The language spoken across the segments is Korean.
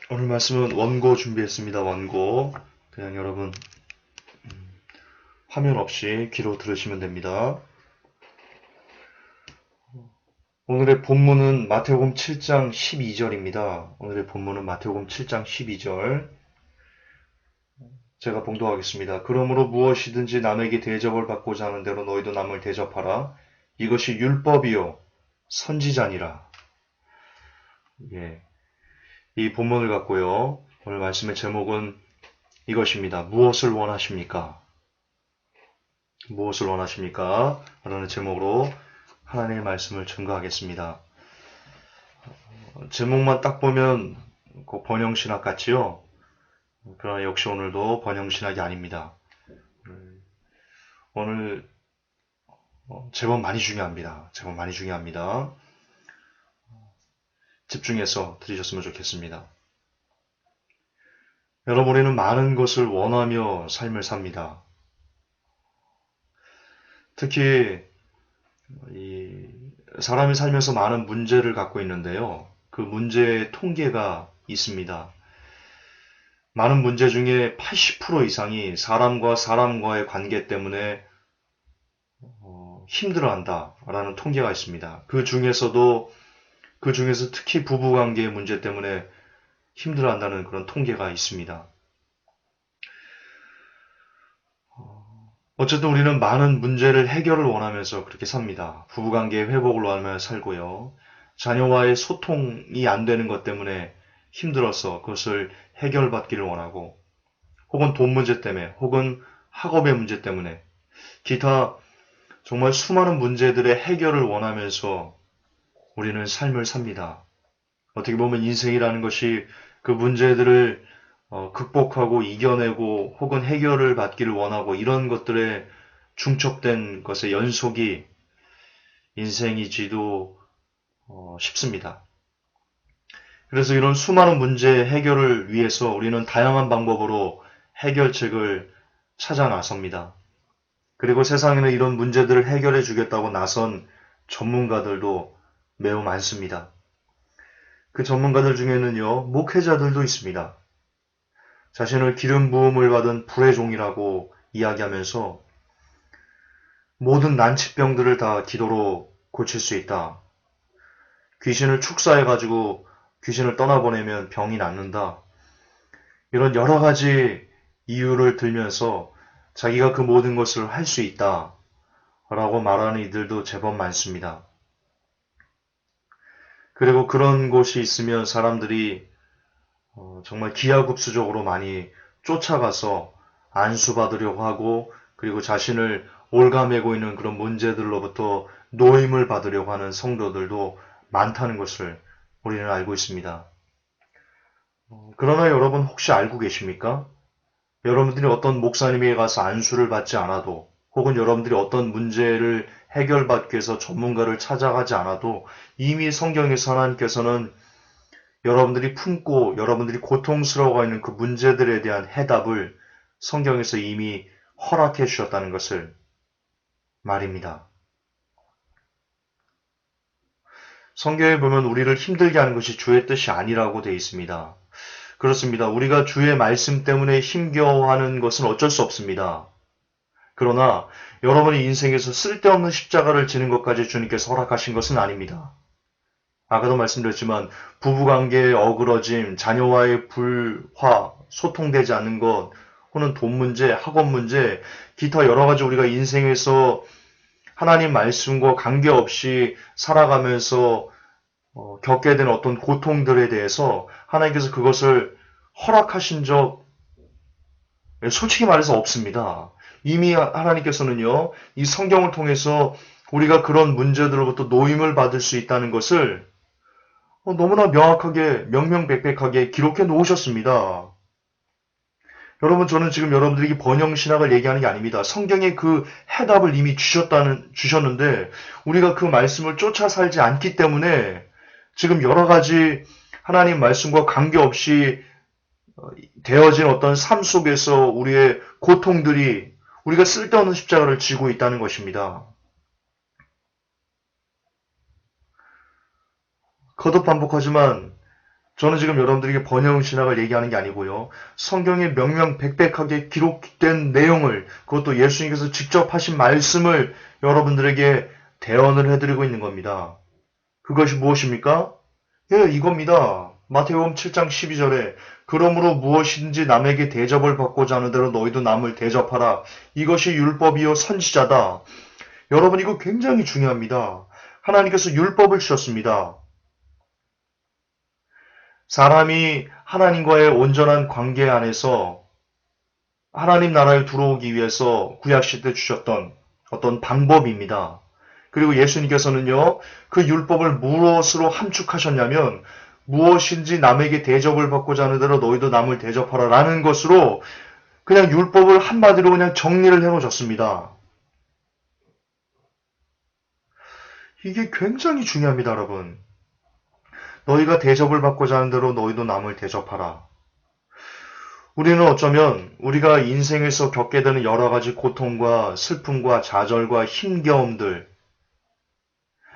오늘 말씀은 원고 준비했습니다. 원고. 그냥 여러분 화면 없이 귀로 들으시면 됩니다. 오늘의 본문은 마태복음 7장 12절입니다. 오늘의 본문은 마태복음 7장 12절. 제가 봉독하겠습니다. 그러므로 무엇이든지 남에게 대접을 받고자 하는 대로 너희도 남을 대접하라. 이것이 율법이요 선지자니라. 예. 이 본문을 갖고요. 오늘 말씀의 제목은 이것입니다. 무엇을 원하십니까? 무엇을 원하십니까? 라는 제목으로 하나님의 말씀을 증거하겠습니다. 제목만 딱 보면 꼭 번영신학 같지요? 그러나 역시 오늘도 번영신학이 아닙니다. 오늘 제법 많이 중요합니다. 제법 많이 중요합니다. 집중해서 들으셨으면 좋겠습니다. 여러분, 우리는 많은 것을 원하며 삶을 삽니다. 특히 사람이 살면서 많은 문제를 갖고 있는데요. 그 문제의 통계가 있습니다. 많은 문제 중에 80% 이상이 사람과 사람과의 관계 때문에 힘들어한다라는 통계가 있습니다. 그 중에서 특히 부부관계의 문제 때문에 힘들어한다는 그런 통계가 있습니다. 어쨌든 우리는 많은 문제를 해결을 원하면서 그렇게 삽니다. 부부관계의 회복을 원하며 살고요. 자녀와의 소통이 안 되는 것 때문에 힘들어서 그것을 해결받기를 원하고, 혹은 돈 문제 때문에, 혹은 학업의 문제 때문에, 기타 정말 수많은 문제들의 해결을 원하면서 우리는 삶을 삽니다. 어떻게 보면 인생이라는 것이 그 문제들을 극복하고 이겨내고 혹은 해결을 받기를 원하고 이런 것들에 중첩된 것의 연속이 인생이지도 싶습니다. 그래서 이런 수많은 문제 해결을 위해서 우리는 다양한 방법으로 해결책을 찾아 나섭니다. 그리고 세상에는 이런 문제들을 해결해 주겠다고 나선 전문가들도 매우 많습니다. 그 전문가들 중에는요, 목회자들도 있습니다. 자신을 기름 부음을 받은 불의 종이라고 이야기하면서 모든 난치병들을 다 기도로 고칠 수 있다. 귀신을 축사해가지고 귀신을 떠나보내면 병이 낫는다. 이런 여러 가지 이유를 들면서 자기가 그 모든 것을 할 수 있다. 라고 말하는 이들도 제법 많습니다. 그리고 그런 곳이 있으면 사람들이 정말 기하급수적으로 많이 쫓아가서 안수받으려고 하고, 그리고 자신을 올가매고 있는 그런 문제들로부터 노임을 받으려고 하는 성도들도 많다는 것을 우리는 알고 있습니다. 그러나 여러분 혹시 알고 계십니까? 여러분들이 어떤 목사님에게 가서 안수를 받지 않아도, 혹은 여러분들이 어떤 문제를 해결받기 위해서 전문가를 찾아가지 않아도 이미 성경에서 하나님께서는 여러분들이 품고 여러분들이 고통스러워하고 있는 그 문제들에 대한 해답을 성경에서 이미 허락해 주셨다는 것을 말입니다. 성경에 보면 우리를 힘들게 하는 것이 주의 뜻이 아니라고 되어 있습니다. 그렇습니다. 우리가 주의 말씀 때문에 힘겨워하는 것은 어쩔 수 없습니다. 그러나 여러분의 인생에서 쓸데없는 십자가를 지는 것까지 주님께서 허락하신 것은 아닙니다. 아까도 말씀드렸지만 부부관계의 어그러짐, 자녀와의 불화, 소통되지 않는 것, 혹은 돈 문제, 학업 문제, 기타 여러 가지 우리가 인생에서 하나님 말씀과 관계없이 살아가면서 겪게 된 어떤 고통들에 대해서 하나님께서 그것을 허락하신 적 솔직히 말해서 없습니다. 이미 하나님께서는요, 이 성경을 통해서 우리가 그런 문제들로부터 노임을 받을 수 있다는 것을 너무나 명확하게, 명명백백하게 기록해 놓으셨습니다. 여러분, 저는 지금 여러분들에게 번영신학을 얘기하는 게 아닙니다. 성경에 그 해답을 이미 주셨는데, 우리가 그 말씀을 쫓아 살지 않기 때문에, 지금 여러 가지 하나님 말씀과 관계없이 되어진 어떤 삶 속에서 우리의 고통들이 우리가 쓸데없는 십자가를 지고 있다는 것입니다. 거듭 반복하지만 저는 지금 여러분들에게 번영 신학을 얘기하는 게 아니고요. 성경에 명명백백하게 기록된 내용을, 그것도 예수님께서 직접 하신 말씀을 여러분들에게 대언을 해드리고 있는 겁니다. 그것이 무엇입니까? 예, 이겁니다. 마태복음 7장 12절에 그러므로 무엇이든지 남에게 대접을 받고자 하는 대로 너희도 남을 대접하라. 이것이 율법이요 선지자다. 여러분, 이거 굉장히 중요합니다. 하나님께서 율법을 주셨습니다. 사람이 하나님과의 온전한 관계 안에서 하나님 나라에 들어오기 위해서 구약시대 주셨던 어떤 방법입니다. 그리고 예수님께서는요, 그 율법을 무엇으로 함축하셨냐면 무엇인지 남에게 대접을 받고자 하는 대로 너희도 남을 대접하라 라는 것으로 그냥 율법을 한마디로 그냥 정리를 해놓으셨습니다. 이게 굉장히 중요합니다, 여러분. 너희가 대접을 받고자 하는 대로 너희도 남을 대접하라. 우리는 어쩌면 우리가 인생에서 겪게 되는 여러 가지 고통과 슬픔과 좌절과 힘겨움들,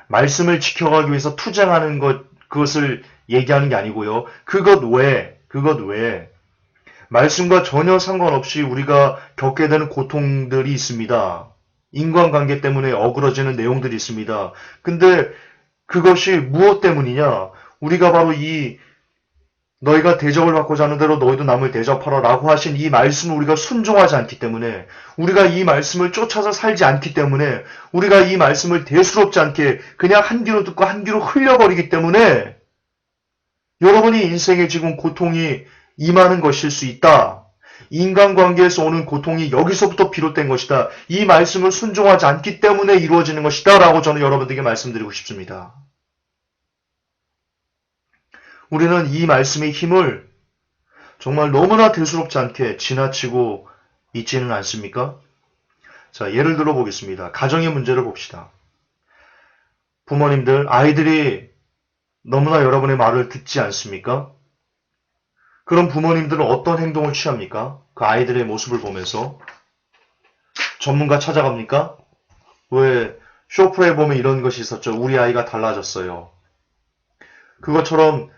말씀을 지켜가기 위해서 투쟁하는 그것을 얘기하는 게 아니고요. 그것 외에 말씀과 전혀 상관없이 우리가 겪게 되는 고통들이 있습니다. 인간관계 때문에 어그러지는 내용들이 있습니다. 근데 그것이 무엇 때문이냐? 우리가 바로 이 너희가 대접을 받고자 하는 대로 너희도 남을 대접하라 라고 하신 이 말씀을 우리가 순종하지 않기 때문에, 우리가 이 말씀을 쫓아서 살지 않기 때문에, 우리가 이 말씀을 대수롭지 않게 그냥 한 귀로 듣고 한 귀로 흘려버리기 때문에 여러분이 인생에 지금 고통이 임하는 것일 수 있다. 인간관계에서 오는 고통이 여기서부터 비롯된 것이다. 이 말씀을 순종하지 않기 때문에 이루어지는 것이다 라고 저는 여러분들에게 말씀드리고 싶습니다. 우리는 이 말씀의 힘을 정말 너무나 대수롭지 않게 지나치고 있지는 않습니까? 자, 예를 들어 보겠습니다. 가정의 문제를 봅시다. 부모님들, 아이들이 너무나 여러분의 말을 듣지 않습니까? 그럼 부모님들은 어떤 행동을 취합니까? 그 아이들의 모습을 보면서 전문가 찾아갑니까? 왜 쇼프에 보면 이런 것이 있었죠. 우리 아이가 달라졌어요. 그것처럼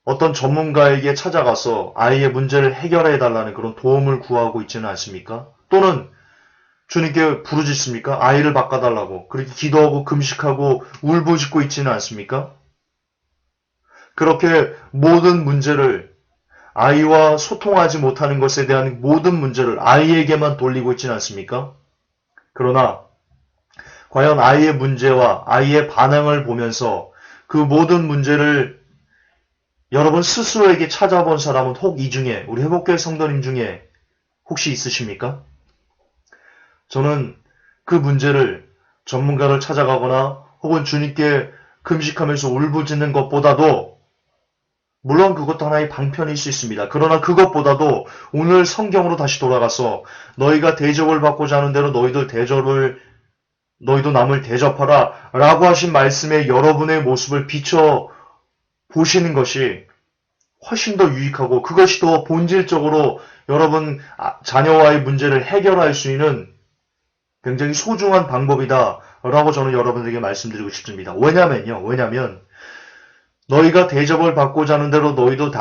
어떤 전문가에게 찾아가서 아이의 문제를 해결해 달라는 그런 도움을 구하고 있지는 않습니까? 또는 주님께 부르짖습니까? 아이를 바꿔달라고 그렇게 기도하고 금식하고 울부짖고 있지는 않습니까? 그렇게 모든 문제를, 아이와 소통하지 못하는 것에 대한 모든 문제를 아이에게만 돌리고 있지는 않습니까? 그러나 과연 아이의 문제와 아이의 반응을 보면서 그 모든 문제를 여러분 스스로에게 찾아본 사람은 혹 이 중에, 우리 회복교회 성도님 중에 혹시 있으십니까? 저는 그 문제를 전문가를 찾아가거나 혹은 주님께 금식하면서 울부짖는 것보다도, 물론 그것도 하나의 방편일 수 있습니다. 그러나 그것보다도 오늘 성경으로 다시 돌아가서 너희가 대접을 받고자 하는 대로 너희도 남을 대접하라 라고 하신 말씀에 여러분의 모습을 비춰 보시는 것이 훨씬 더 유익하고, 그것이 더 본질적으로 여러분 자녀와의 문제를 해결할 수 있는 굉장히 소중한 방법이다 라고 저는 여러분에게 말씀드리고 싶습니다. 왜냐면 너희가 대접을 받고자 하는 대로 너희도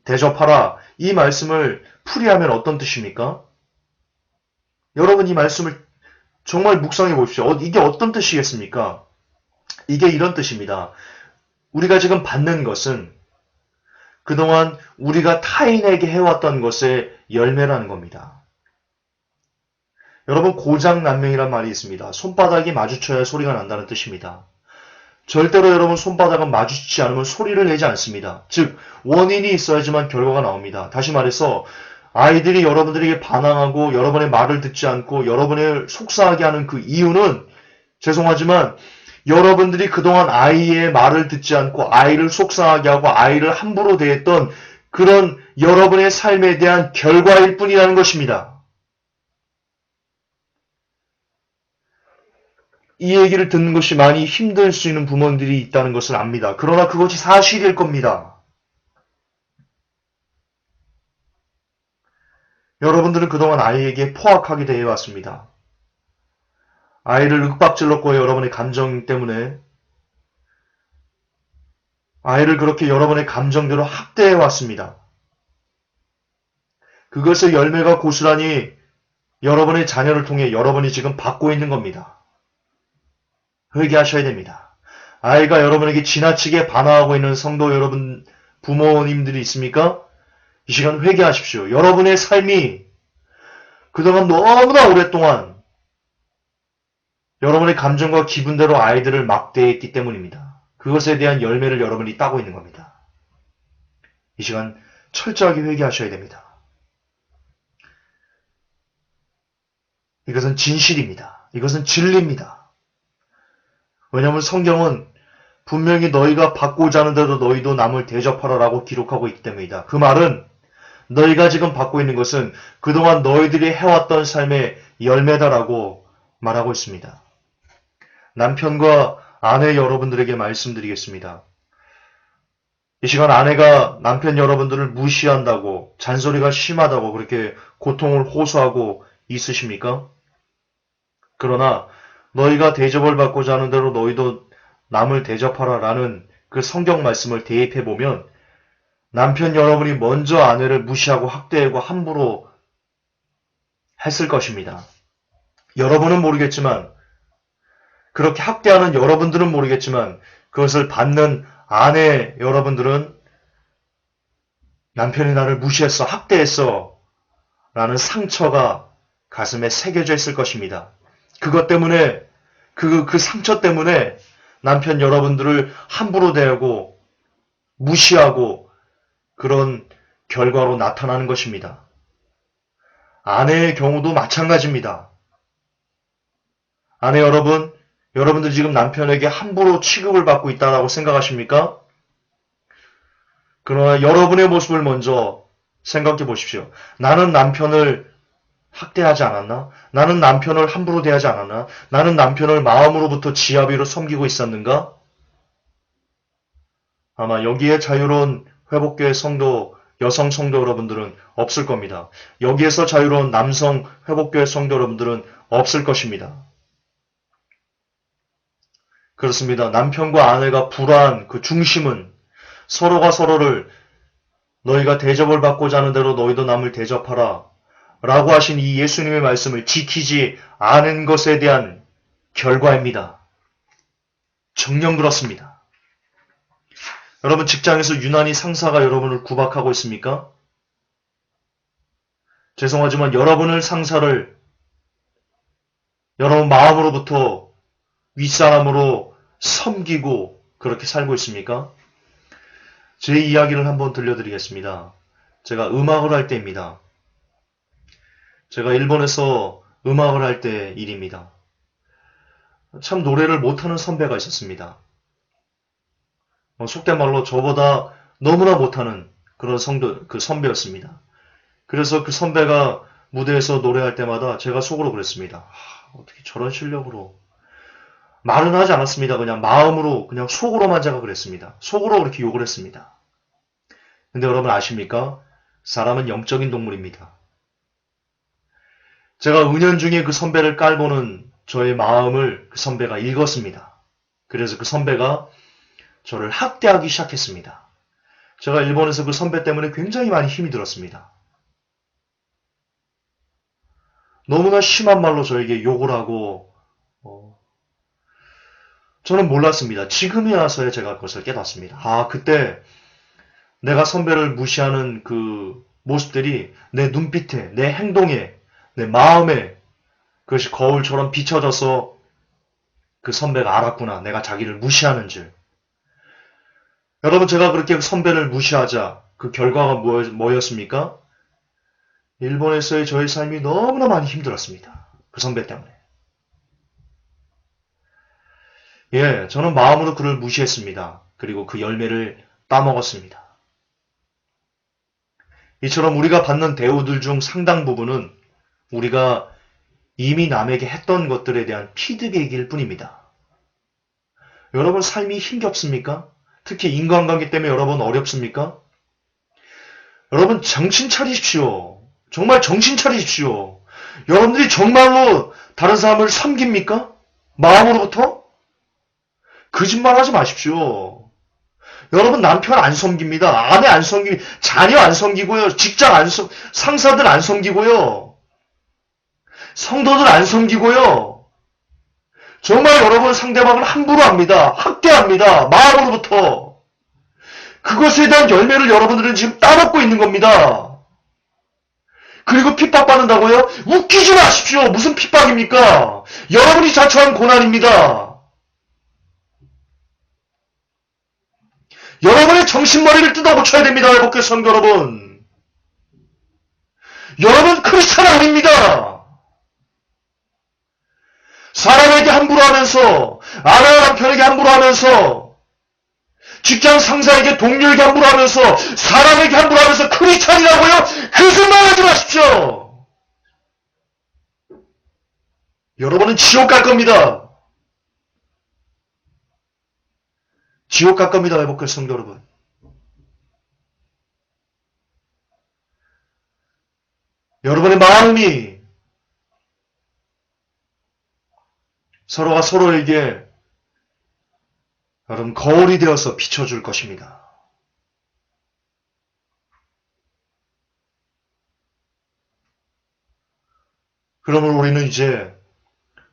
대접하라, 이 말씀을 풀이하면 어떤 뜻입니까? 여러분 이 말씀을 정말 묵상해 보십시오. 이게 어떤 뜻이겠습니까? 이게 이런 뜻입니다. 우리가 지금 받는 것은 그동안 우리가 타인에게 해왔던 것의 열매라는 겁니다. 여러분, 고장난명이란 말이 있습니다. 손바닥이 마주쳐야 소리가 난다는 뜻입니다. 절대로 여러분 손바닥은 마주치지 않으면 소리를 내지 않습니다. 즉, 원인이 있어야지만 결과가 나옵니다. 다시 말해서 아이들이 여러분들에게 반항하고 여러분의 말을 듣지 않고 여러분을 속상하게 하는 그 이유는, 죄송하지만 여러분들이 그동안 아이의 말을 듣지 않고 아이를 속상하게 하고 아이를 함부로 대했던 그런 여러분의 삶에 대한 결과일 뿐이라는 것입니다. 이 얘기를 듣는 것이 많이 힘들 수 있는 부모님들이 있다는 것을 압니다. 그러나 그것이 사실일 겁니다. 여러분들은 그동안 아이에게 포악하게 대해왔습니다. 아이를 윽박질렀고 여러분의 감정 때문에 아이를 그렇게 여러분의 감정대로 학대해 왔습니다. 그것의 열매가 고스란히 여러분의 자녀를 통해 여러분이 지금 받고 있는 겁니다. 회개하셔야 됩니다. 아이가 여러분에게 지나치게 반항하고 있는 성도 여러분, 부모님들이 있습니까? 이 시간 회개하십시오. 여러분의 삶이 그동안 너무나 오랫동안 여러분의 감정과 기분대로 아이들을 막대했기 때문입니다. 그것에 대한 열매를 여러분이 따고 있는 겁니다. 이 시간 철저하게 회개하셔야 됩니다. 이것은 진실입니다. 이것은 진리입니다. 왜냐하면 성경은 분명히 너희가 받고자 하는 대로 너희도 남을 대접하라 라고 기록하고 있기 때문이다. 그 말은 너희가 지금 받고 있는 것은 그동안 너희들이 해왔던 삶의 열매다라고 말하고 있습니다. 남편과 아내 여러분들에게 말씀드리겠습니다. 이 시간 아내가 남편 여러분들을 무시한다고, 잔소리가 심하다고 그렇게 고통을 호소하고 있으십니까? 그러나 너희가 대접을 받고자 하는 대로 너희도 남을 대접하라 라는 그 성경 말씀을 대입해 보면 남편 여러분이 먼저 아내를 무시하고 학대하고 함부로 했을 것입니다. 여러분은 모르겠지만, 그렇게 학대하는 여러분들은 모르겠지만 그것을 받는 아내 여러분들은 남편이 나를 무시했어, 학대했어 라는 상처가 가슴에 새겨져 있을 것입니다. 그것 때문에 그 상처 때문에 남편 여러분들을 함부로 대하고 무시하고 그런 결과로 나타나는 것입니다. 아내의 경우도 마찬가지입니다. 아내 여러분, 여러분들 지금 남편에게 함부로 취급을 받고 있다고 생각하십니까? 그러나 여러분의 모습을 먼저 생각해 보십시오. 나는 남편을 학대하지 않았나? 나는 남편을 함부로 대하지 않았나? 나는 남편을 마음으로부터 지아비로 섬기고 있었는가? 아마 여기에 자유로운 회복교회 성도, 여성 성도 여러분들은 없을 겁니다. 여기에서 자유로운 남성 회복교회 성도 여러분들은 없을 것입니다. 그렇습니다. 남편과 아내가 불화한 그 중심은 서로가 서로를 너희가 대접을 받고자 하는 대로 너희도 남을 대접하라 라고 하신 이 예수님의 말씀을 지키지 않은 것에 대한 결과입니다. 정녕 그렇습니다. 여러분 직장에서 유난히 상사가 여러분을 구박하고 있습니까? 죄송하지만 여러분을 상사를 여러분 마음으로부터 윗사람으로 섬기고 그렇게 살고 있습니까? 제 이야기를 한번 들려드리겠습니다. 제가 음악을 할 때입니다. 제가 일본에서 음악을 할 때 일입니다. 참 노래를 못하는 선배가 있었습니다. 속된 말로 저보다 너무나 못하는 그런 선배였습니다. 그래서 그 선배가 무대에서 노래할 때마다 제가 속으로 그랬습니다. 어떻게 저런 실력으로. 말은 하지 않았습니다. 그냥 마음으로, 그냥 속으로만 제가 그랬습니다. 속으로 그렇게 욕을 했습니다. 근데 여러분 아십니까? 사람은 영적인 동물입니다. 제가 은연중에 그 선배를 깔보는 저의 마음을 그 선배가 읽었습니다. 그래서 그 선배가 저를 학대하기 시작했습니다. 제가 일본에서 그 선배 때문에 굉장히 많이 힘이 들었습니다. 너무나 심한 말로 저에게 욕을 하고 저는 몰랐습니다. 지금에 와서야 제가 그것을 깨닫습니다. 그때 내가 선배를 무시하는 그 모습들이 내 눈빛에, 내 행동에, 내 마음에 그것이 거울처럼 비춰져서 그 선배가 알았구나. 내가 자기를 무시하는 줄. 여러분 제가 그렇게 선배를 무시하자 그 결과가 뭐였습니까? 일본에서의 저의 삶이 너무나 많이 힘들었습니다. 그 선배 때문에. 저는 마음으로 그를 무시했습니다. 그리고 그 열매를 따먹었습니다. 이처럼 우리가 받는 대우들 중 상당 부분은 우리가 이미 남에게 했던 것들에 대한 피드백일 뿐입니다. 여러분 삶이 힘겹습니까? 특히 인간관계 때문에 여러분 어렵습니까? 여러분 정신 차리십시오. 정말 정신 차리십시오. 여러분들이 정말로 다른 사람을 섬깁니까? 마음으로부터? 거짓말하지 마십시오. 여러분 남편 안 섬깁니다. 아내 안 섬기, 자녀 안 섬기고요. 직장 안 상사들 안 섬기고요. 성도들 안 섬기고요. 정말 여러분 상대방을 함부로 합니다. 학대합니다. 마음으로부터. 그것에 대한 열매를 여러분들은 지금 따먹고 있는 겁니다. 그리고 핍박받는다고요? 웃기지 마십시오. 무슨 핍박입니까? 여러분이 자초한 고난입니다. 여러분의 정신머리를 뜯어고쳐야 됩니다. 회복교 성도 여러분. 여러분 크리스찬 아닙니다. 사람에게 함부로 하면서, 아내와 남편에게 함부로 하면서, 직장 상사에게 동료에게 함부로 하면서, 사람에게 함부로 하면서 크리스찬이라고요? 그 생각 하지 마십시오. 여러분은 지옥 갈 겁니다. 지옥 갈 겁니다. 회복교 성도 여러분. 여러분의 마음이 서로가 서로에게 여러분 거울이 되어서 비춰줄 것입니다. 그러면 우리는 이제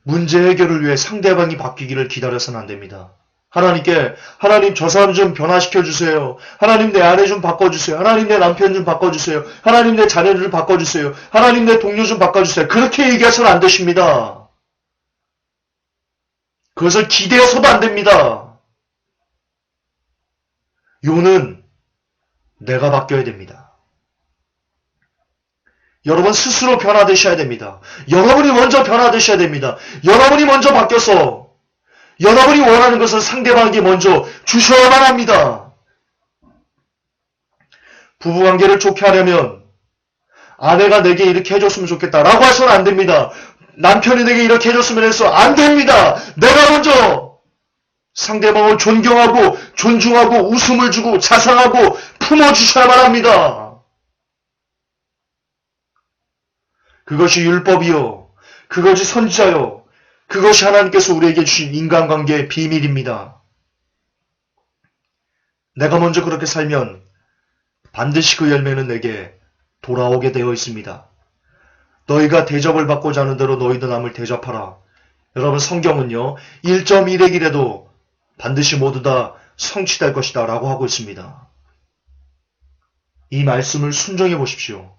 문제 해결을 위해 상대방이 바뀌기를 기다려서는 안 됩니다. 하나님께 하나님 저 사람 좀 변화시켜 주세요. 하나님 내 아내 좀 바꿔주세요. 하나님 내 남편 좀 바꿔주세요. 하나님 내 자녀를 바꿔주세요. 하나님 내 동료 좀 바꿔주세요. 그렇게 얘기해서는 안 되십니다. 그것을 기대해서도 안 됩니다. 요는 내가 바뀌어야 됩니다. 여러분 스스로 변화되셔야 됩니다. 여러분이 먼저 변화되셔야 됩니다. 여러분이 먼저 바뀌어서 여러분이 원하는 것을 상대방에게 먼저 주셔야만 합니다. 부부관계를 좋게 하려면 아내가 내게 이렇게 해줬으면 좋겠다라고 해서는 안 됩니다. 남편이 내게 이렇게 해줬으면 해서 안 됩니다. 내가 먼저 상대방을 존경하고 존중하고 웃음을 주고 자상하고 품어주셔야만 합니다. 그것이 율법이요. 그것이 선지자요. 그것이 하나님께서 우리에게 주신 인간관계의 비밀입니다. 내가 먼저 그렇게 살면 반드시 그 열매는 내게 돌아오게 되어 있습니다. 너희가 대접을 받고자 하는 대로 너희도 남을 대접하라. 여러분 성경은요. 1.1의 길에도 반드시 모두 다 성취될 것이다 라고 하고 있습니다. 이 말씀을 순종해 보십시오.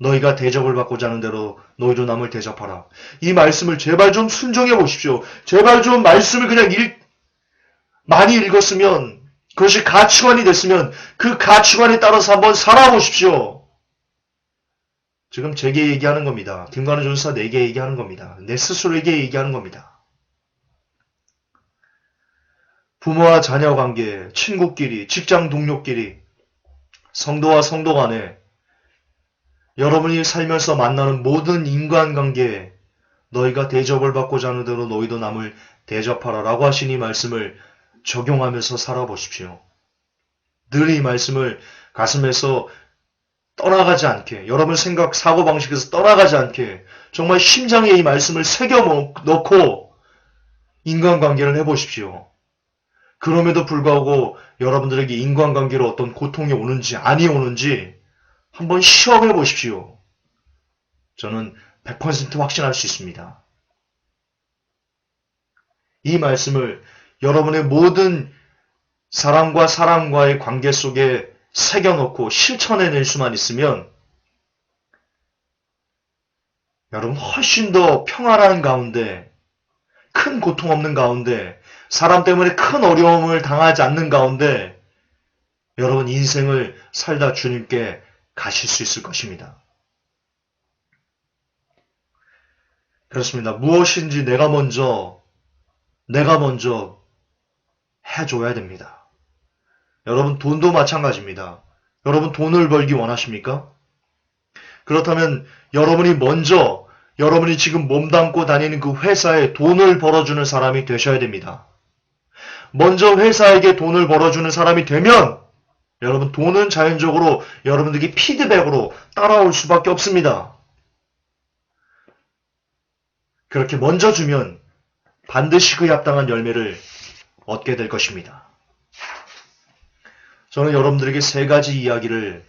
너희가 대접을 받고자 하는 대로 너희도 남을 대접하라. 이 말씀을 제발 좀 순종해 보십시오. 제발 좀 말씀을 그냥 많이 읽었으면 그것이 가치관이 됐으면 그 가치관에 따라서 한번 살아보십시오. 지금 제게 얘기하는 겁니다. 김관우 전사 내게 얘기하는 겁니다. 내 스스로에게 얘기하는 겁니다. 부모와 자녀 관계, 친구끼리, 직장 동료끼리, 성도와 성도 간에 여러분이 살면서 만나는 모든 인간관계에 너희가 대접을 받고자 하는 대로 너희도 남을 대접하라 라고 하신 이 말씀을 적용하면서 살아보십시오. 늘 이 말씀을 가슴에서 떠나가지 않게, 여러분 생각, 사고방식에서 떠나가지 않게 정말 심장에 이 말씀을 새겨 넣고 인간관계를 해보십시오. 그럼에도 불구하고 여러분들에게 인간관계로 어떤 고통이 오는지 아니 오는지 한번 시험해 보십시오. 저는 100% 확신할 수 있습니다. 이 말씀을 여러분의 모든 사람과 사람과의 관계 속에 새겨놓고 실천해낼 수만 있으면 여러분 훨씬 더 평안한 가운데, 큰 고통 없는 가운데, 사람 때문에 큰 어려움을 당하지 않는 가운데 여러분 인생을 살다 주님께 가실 수 있을 것입니다. 그렇습니다. 무엇인지 내가 먼저 해줘야 됩니다. 여러분 돈도 마찬가지입니다. 여러분 돈을 벌기 원하십니까? 그렇다면 여러분이 먼저 여러분이 지금 몸담고 다니는 그 회사에 돈을 벌어주는 사람이 되셔야 됩니다. 먼저 회사에게 돈을 벌어주는 사람이 되면 여러분 돈은 자연적으로 여러분들에게 피드백으로 따라올 수밖에 없습니다. 그렇게 먼저 주면 반드시 그에 합당한 열매를 얻게 될 것입니다. 저는 여러분들에게 세 가지 이야기를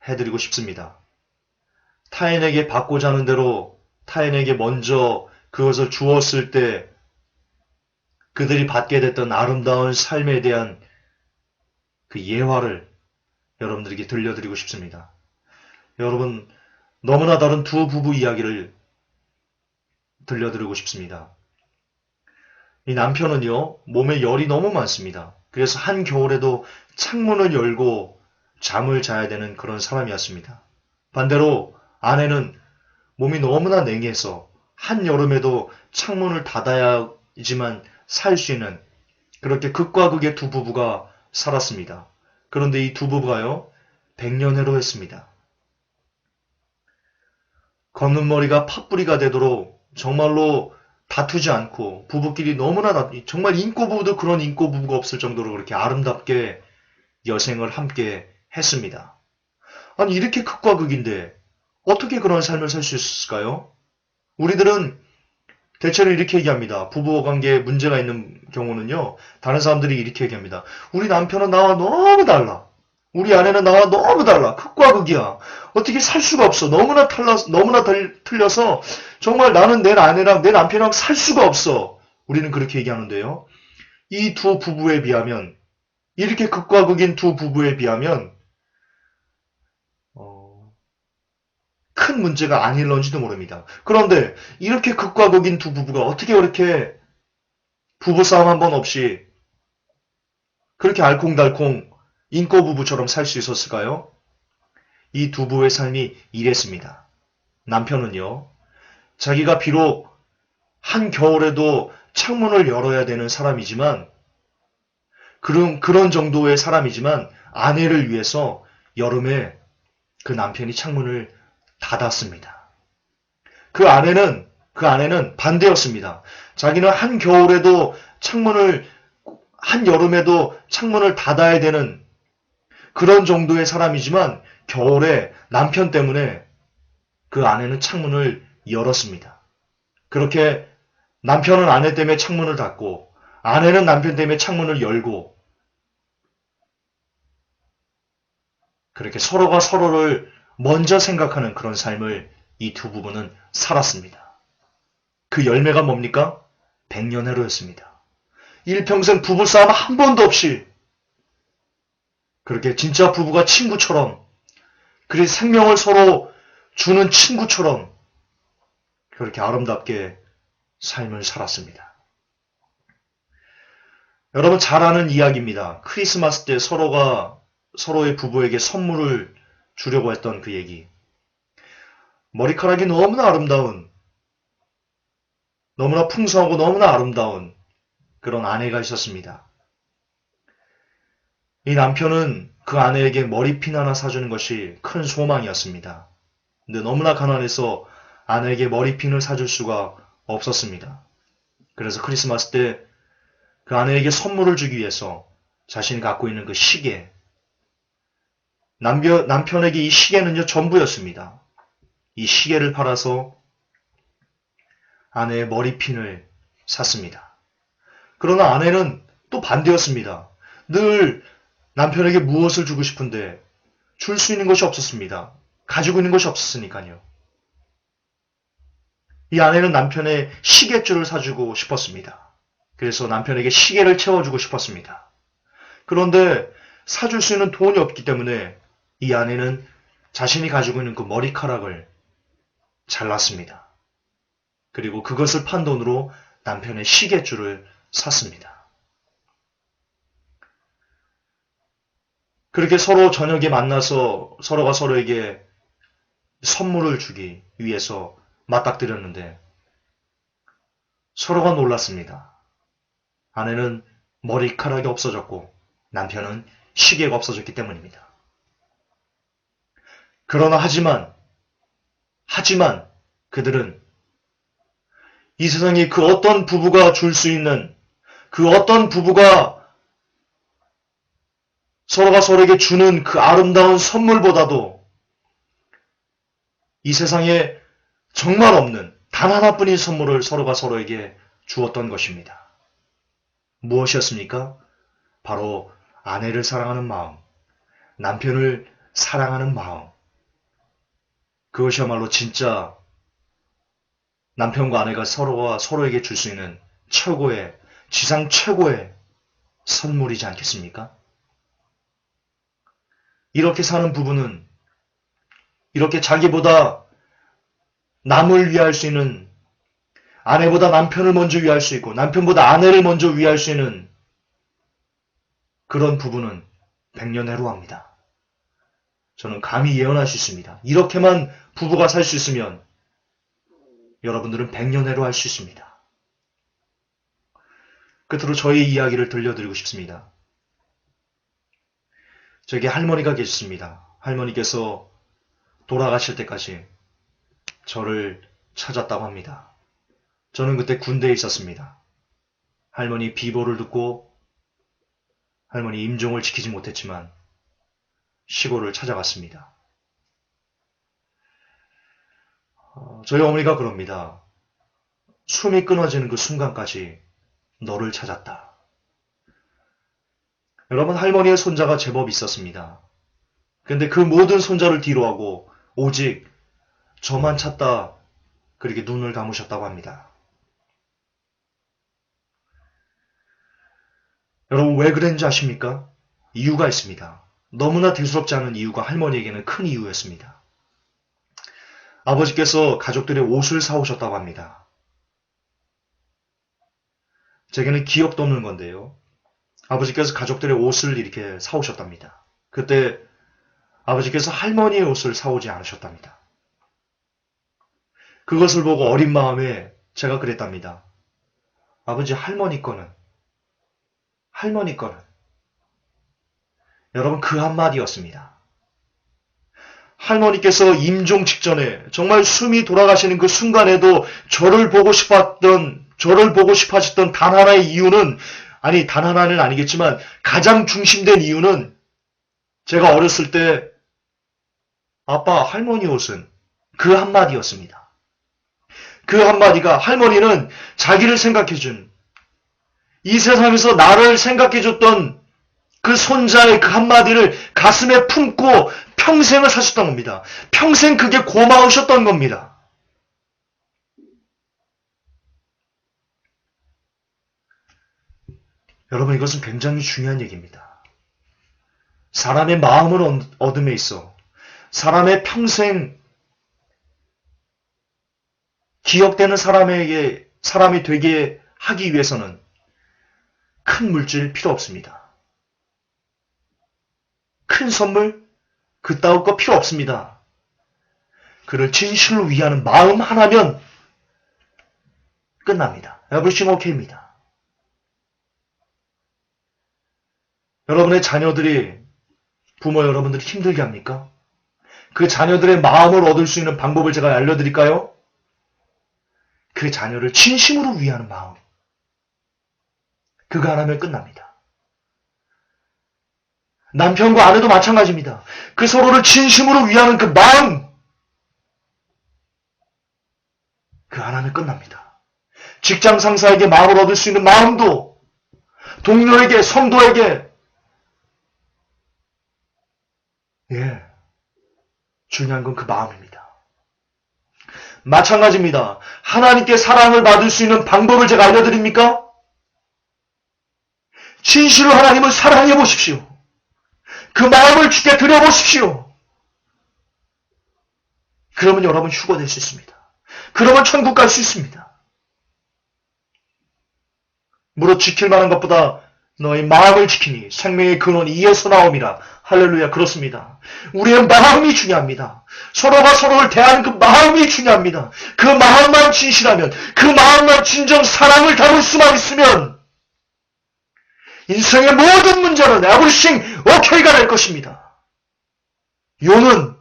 해드리고 싶습니다. 타인에게 받고자 하는 대로 타인에게 먼저 그것을 주었을 때 그들이 받게 됐던 아름다운 삶에 대한 그 예화를 여러분들에게 들려드리고 싶습니다. 여러분, 너무나 다른 두 부부 이야기를 들려드리고 싶습니다. 이 남편은요, 몸에 열이 너무 많습니다. 그래서 한겨울에도 창문을 열고 잠을 자야 되는 그런 사람이었습니다. 반대로 아내는 몸이 너무나 냉해서 한여름에도 창문을 닫아야지만 살 수 있는 그렇게 극과 극의 두 부부가 살았습니다. 그런데 이 두 부부가요, 백년해로 했습니다. 걷는 머리가 팥뿌리가 되도록 정말로 다투지 않고 부부끼리 너무나 정말 인꼬부부도 그런 인꼬부부가 없을 정도로 그렇게 아름답게 여생을 함께 했습니다. 아니 이렇게 극과 극인데 어떻게 그런 삶을 살 수 있을까요? 우리들은 대체로 이렇게 얘기합니다. 부부관계에 문제가 있는 경우는요. 다른 사람들이 이렇게 얘기합니다. 우리 남편은 나와 너무 달라. 우리 아내는 나와 너무 달라. 극과 극이야. 어떻게 살 수가 없어. 너무나 틀려서 정말 나는 내 아내랑 내 남편이랑 살 수가 없어. 우리는 그렇게 얘기하는데요. 이 두 부부에 비하면 이렇게 극과 극인 두 부부에 비하면 큰 문제가 아닐런지도 모릅니다. 그런데 이렇게 극과 극인 두 부부가 어떻게 그렇게 부부싸움 한 번 없이 그렇게 알콩달콩 인꼬부부처럼 살 수 있었을까요? 이 두 부부의 삶이 이랬습니다. 남편은요, 자기가 비록 한겨울에도 창문을 열어야 되는 사람이지만, 그런 정도의 사람이지만, 아내를 위해서 여름에 그 남편이 창문을 닫았습니다. 그 아내는 반대였습니다. 자기는 한겨울에도 한여름에도 창문을 닫아야 되는 그런 정도의 사람이지만 겨울에 남편 때문에 그 아내는 창문을 열었습니다. 그렇게 남편은 아내 때문에 창문을 닫고 아내는 남편 때문에 창문을 열고 그렇게 서로가 서로를 먼저 생각하는 그런 삶을 이 두 부부는 살았습니다. 그 열매가 뭡니까? 백년해로였습니다. 일평생 부부싸움 한 번도 없이 그렇게 진짜 부부가 친구처럼 그리 생명을 서로 주는 친구처럼 그렇게 아름답게 삶을 살았습니다. 여러분 잘 아는 이야기입니다. 크리스마스 때 서로가 서로의 부부에게 선물을 주려고 했던 그 얘기. 머리카락이 너무나 아름다운, 너무나 풍성하고 너무나 아름다운 그런 아내가 있었습니다. 이 남편은 그 아내에게 머리핀 하나 사주는 것이 큰 소망이었습니다. 근데 너무나 가난해서 아내에게 머리핀을 사줄 수가 없었습니다. 그래서 크리스마스 때 그 아내에게 선물을 주기 위해서 자신이 갖고 있는 그 시계, 남편에게 이 시계는요 전부였습니다. 이 시계를 팔아서 아내의 머리핀을 샀습니다. 그러나 아내는 또 반대였습니다. 늘 남편에게 무엇을 주고 싶은데 줄 수 있는 것이 없었습니다. 가지고 있는 것이 없었으니까요. 이 아내는 남편의 시계줄을 사주고 싶었습니다. 그래서 남편에게 시계를 채워주고 싶었습니다. 그런데 사줄 수 있는 돈이 없기 때문에 이 아내는 자신이 가지고 있는 그 머리카락을 잘랐습니다. 그리고 그것을 판 돈으로 남편의 시계줄을 샀습니다. 그렇게 서로 저녁에 만나서 서로가 서로에게 선물을 주기 위해서 맞닥뜨렸는데 서로가 놀랐습니다. 아내는 머리카락이 없어졌고 남편은 시계가 없어졌기 때문입니다. 그러나 하지만 그들은 이 세상에 그 어떤 부부가 줄 수 있는 그 어떤 부부가 서로가 서로에게 주는 그 아름다운 선물보다도 이 세상에 정말 없는 단 하나뿐인 선물을 서로가 서로에게 주었던 것입니다. 무엇이었습니까? 바로 아내를 사랑하는 마음, 남편을 사랑하는 마음, 그것이야말로 진짜 남편과 아내가 서로가 서로에게 줄 수 있는 최고의, 지상 최고의 선물이지 않겠습니까? 이렇게 사는 부부는 이렇게 자기보다 남을 위할 수 있는, 아내보다 남편을 먼저 위할 수 있고 남편보다 아내를 먼저 위할 수 있는 그런 부부는 백년해로합니다. 저는 감히 예언할 수 있습니다. 이렇게만 부부가 살 수 있으면 여러분들은 백년해로 할 수 있습니다. 끝으로 저의 이야기를 들려드리고 싶습니다. 저에게 할머니가 계셨습니다. 할머니께서 돌아가실 때까지 저를 찾았다고 합니다. 저는 그때 군대에 있었습니다. 할머니 비보를 듣고 할머니 임종을 지키지 못했지만 시골을 찾아갔습니다. 저희 어머니가 그럽니다. 숨이 끊어지는 그 순간까지 너를 찾았다. 여러분, 할머니의 손자가 제법 있었습니다. 그런데 그 모든 손자를 뒤로하고 오직 저만 찾다 그렇게 눈을 감으셨다고 합니다. 여러분, 왜 그랬는지 아십니까? 이유가 있습니다. 너무나 대수롭지 않은 이유가 할머니에게는 큰 이유였습니다. 아버지께서 가족들의 옷을 사오셨다고 합니다. 제게는 기억도 없는 건데요. 아버지께서 가족들의 옷을 이렇게 사오셨답니다. 그때 아버지께서 할머니의 옷을 사오지 않으셨답니다. 그것을 보고 어린 마음에 제가 그랬답니다. 아버지, 할머니 거는. 여러분, 그 한마디였습니다. 할머니께서 임종 직전에 정말 숨이 돌아가시는 그 순간에도 저를 보고 싶어하셨던 단 하나의 이유는, 아니 단 하나는 아니겠지만 가장 중심된 이유는 제가 어렸을 때 아빠, 할머니 옷은, 그 한마디였습니다. 그 한마디가, 할머니는 자기를 생각해준, 이 세상에서 나를 생각해줬던 그 손자의 그 한마디를 가슴에 품고 평생을 사셨던 겁니다. 평생 그게 고마우셨던 겁니다. 여러분, 이것은 굉장히 중요한 얘기입니다. 사람의 마음을 얻음에 있어 사람의 평생 기억되는 사람이 되게 하기 위해서는 큰 물질 필요 없습니다. 큰 선물, 그따위 거 필요 없습니다. 그를 진실로 위하는 마음 하나면 끝납니다. Everything okay입니다. 여러분의 자녀들이, 부모 여러분들이 힘들게 합니까? 그 자녀들의 마음을 얻을 수 있는 방법을 제가 알려드릴까요? 그 자녀를 진심으로 위하는 마음. 그거 하나면 끝납니다. 남편과 아내도 마찬가지입니다. 그 서로를 진심으로 위하는 그 마음. 그 하나면 끝납니다. 직장 상사에게 마음을 얻을 수 있는 마음도, 동료에게, 성도에게, 중요한 건 그 마음입니다. 마찬가지입니다. 하나님께 사랑을 받을 수 있는 방법을 제가 알려드립니까? 진실로 하나님을 사랑해 보십시오. 그 마음을 주께 드려보십시오. 그러면 여러분 휴거될 수 있습니다. 그러면 천국 갈 수 있습니다. 무릇 지킬 만한 것보다 너희 마음을 지키니 생명의 근원이 이에서 나옴이라. 할렐루야. 그렇습니다. 우리의 마음이 중요합니다. 서로가 서로를 대하는 그 마음이 중요합니다. 그 마음만 진실하면, 그 마음만 진정 사랑을 담을 수만 있으면 인생의 모든 문제는 everything okay가 될 것입니다. 요는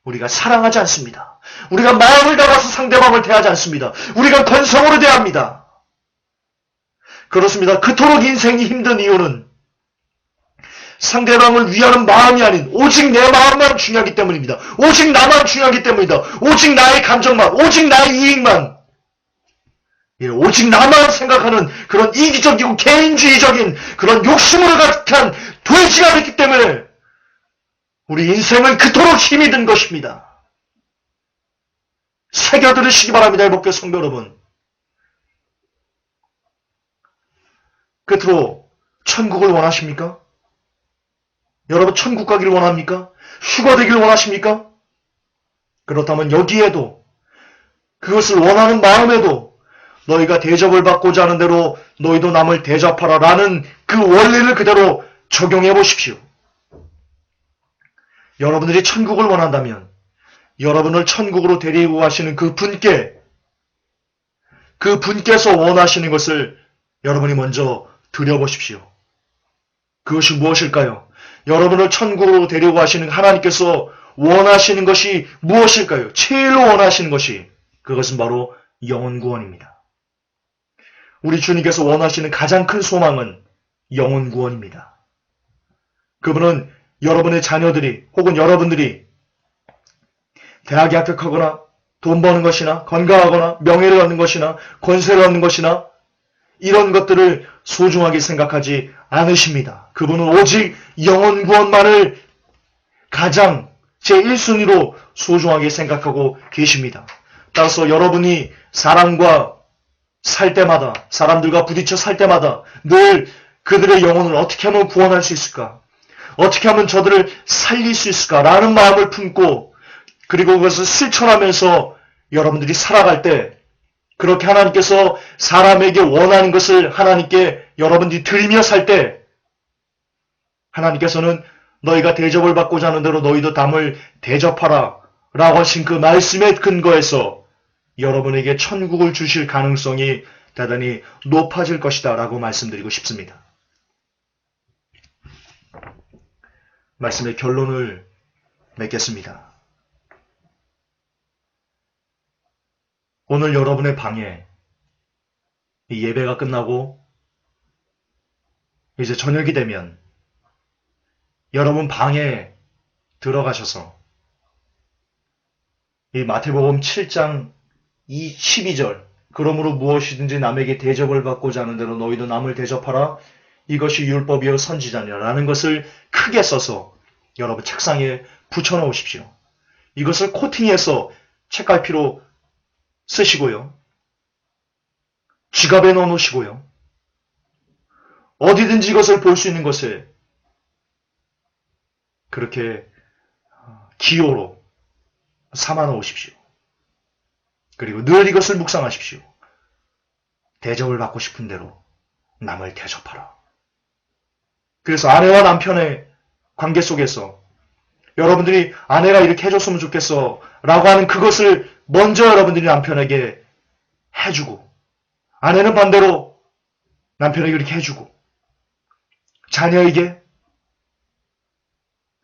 우리가 사랑하지 않습니다. 우리가 마음을 담아서 상대방을 대하지 않습니다. 우리가 건성으로 대합니다. 그렇습니다. 그토록 인생이 힘든 이유는 상대방을 위하는 마음이 아닌 오직 내 마음만 중요하기 때문입니다. 오직 나만 중요하기 때문이다. 오직 나의 감정만, 오직 나의 이익만, 오직 나만 생각하는 그런 이기적이고 개인주의적인 그런 욕심으로 가득한 돼지가 됐기 때문에 우리 인생은 그토록 힘이 든 것입니다. 새겨 들으시기 바랍니다. 회복교 성도 여러분. 끝으로 천국을 원하십니까? 여러분 천국 가기를 원합니까? 휴거 되기를 원하십니까? 그렇다면 여기에도 그것을 원하는 마음에도 너희가 대접을 받고자 하는 대로 너희도 남을 대접하라 라는 그 원리를 그대로 적용해 보십시오. 여러분들이 천국을 원한다면 여러분을 천국으로 데리고 가시는 그 분께서 원하시는 것을 여러분이 먼저 드려보십시오. 그것이 무엇일까요? 여러분을 천국으로 데리고 가시는 하나님께서 원하시는 것이 무엇일까요? 제일 원하시는 것이 그것은 바로 영혼 구원입니다. 우리 주님께서 원하시는 가장 큰 소망은 영혼 구원입니다. 그분은 여러분의 자녀들이 혹은 여러분들이 대학에 합격하거나 돈 버는 것이나 건강하거나 명예를 얻는 것이나 권세를 얻는 것이나 이런 것들을 소중하게 생각하지 않으십니다. 그분은 오직 영혼 구원만을 가장 제1순위로 소중하게 생각하고 계십니다. 따라서 여러분이 사람과 살 때마다, 사람들과 부딪혀 살 때마다 늘 그들의 영혼을 어떻게 하면 구원할 수 있을까? 어떻게 하면 저들을 살릴 수 있을까? 라는 마음을 품고 그리고 그것을 실천하면서 여러분들이 살아갈 때 그렇게 하나님께서 사람에게 원하는 것을 하나님께 여러분들이 드리며 살 때 하나님께서는 너희가 대접을 받고자 하는 대로 너희도 남을 대접하라 라고 하신 그 말씀의 근거에서 여러분에게 천국을 주실 가능성이 대단히 높아질 것이다 라고 말씀드리고 싶습니다. 말씀의 결론을 맺겠습니다. 오늘 여러분의 방에 이 예배가 끝나고 이제 저녁이 되면 여러분 방에 들어가셔서 이 마태복음 7장 12절 그러므로 무엇이든지 남에게 대접을 받고자 하는 대로 너희도 남을 대접하라 이것이 율법이요 선지자니라 라는 것을 크게 써서 여러분 책상에 붙여놓으십시오. 이것을 코팅해서 책갈피로 쓰시고요. 지갑에 넣어놓으시고요. 어디든지 이것을 볼 수 있는 것에 그렇게 기호로 삼아 놓으십시오. 그리고 늘 이것을 묵상하십시오. 대접을 받고 싶은 대로 남을 대접하라. 그래서 아내와 남편의 관계 속에서 여러분들이 아내가 이렇게 해줬으면 좋겠어 라고 하는 그것을 먼저 여러분들이 남편에게 해주고 아내는 반대로 남편에게 이렇게 해주고 자녀에게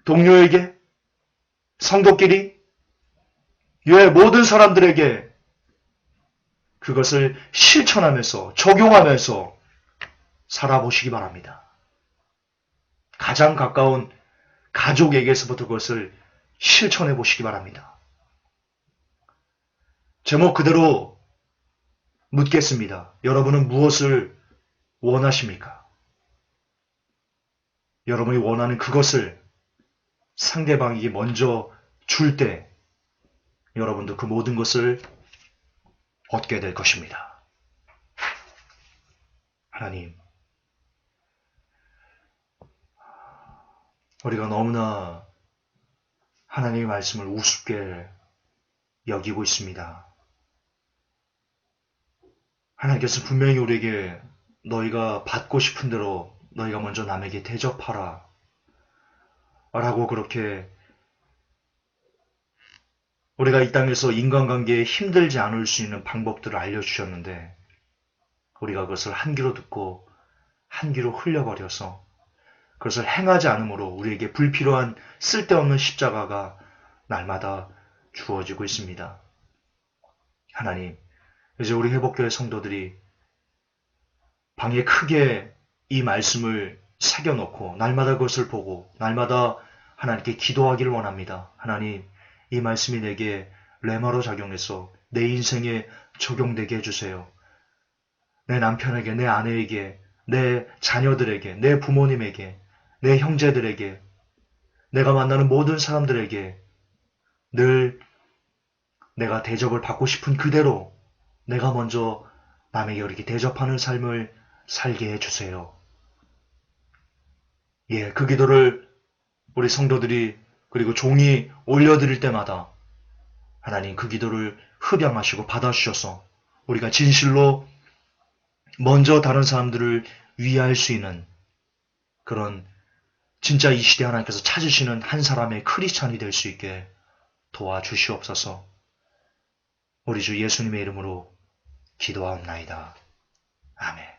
동료에게 성도끼리 왜 모든 사람들에게 그것을 실천하면서 적용하면서 살아보시기 바랍니다. 가장 가까운 가족에게서부터 그것을 실천해 보시기 바랍니다. 제목 그대로 묻겠습니다. 여러분은 무엇을 원하십니까? 여러분이 원하는 그것을 상대방에게 먼저 줄 때 여러분도 그 모든 것을 얻게 될 것입니다. 하나님, 우리가 너무나 하나님의 말씀을 우습게 여기고 있습니다. 하나님께서 분명히 우리에게 너희가 받고 싶은 대로 너희가 먼저 남에게 대접하라 라고 그렇게 우리가 이 땅에서 인간관계에 힘들지 않을 수 있는 방법들을 알려주셨는데 우리가 그것을 한 귀로 듣고 한 귀로 흘려버려서 그것을 행하지 않으므로 우리에게 불필요한 쓸데없는 십자가가 날마다 주어지고 있습니다. 하나님, 이제 우리 회복교회 성도들이 방에 크게 이 말씀을 새겨놓고 날마다 그것을 보고 날마다 하나님께 기도하기를 원합니다. 하나님, 이 말씀이 내게 레마로 작용해서 내 인생에 적용되게 해주세요. 내 남편에게, 내 아내에게, 내 자녀들에게, 내 부모님에게, 내 형제들에게 내가 만나는 모든 사람들에게 늘 내가 대접을 받고 싶은 그대로 내가 먼저 남에게 이렇게 대접하는 삶을 살게 해주세요. 예, 그 기도를 우리 성도들이 그리고 종이 올려드릴 때마다 하나님 그 기도를 흡양하시고 받아주셔서 우리가 진실로 먼저 다른 사람들을 위할 수 있는 그런 진짜 이 시대 하나님께서 찾으시는 한 사람의 크리스찬이 될 수 있게 도와주시옵소서. 우리 주 예수님의 이름으로 기도하옵나이다. 아멘.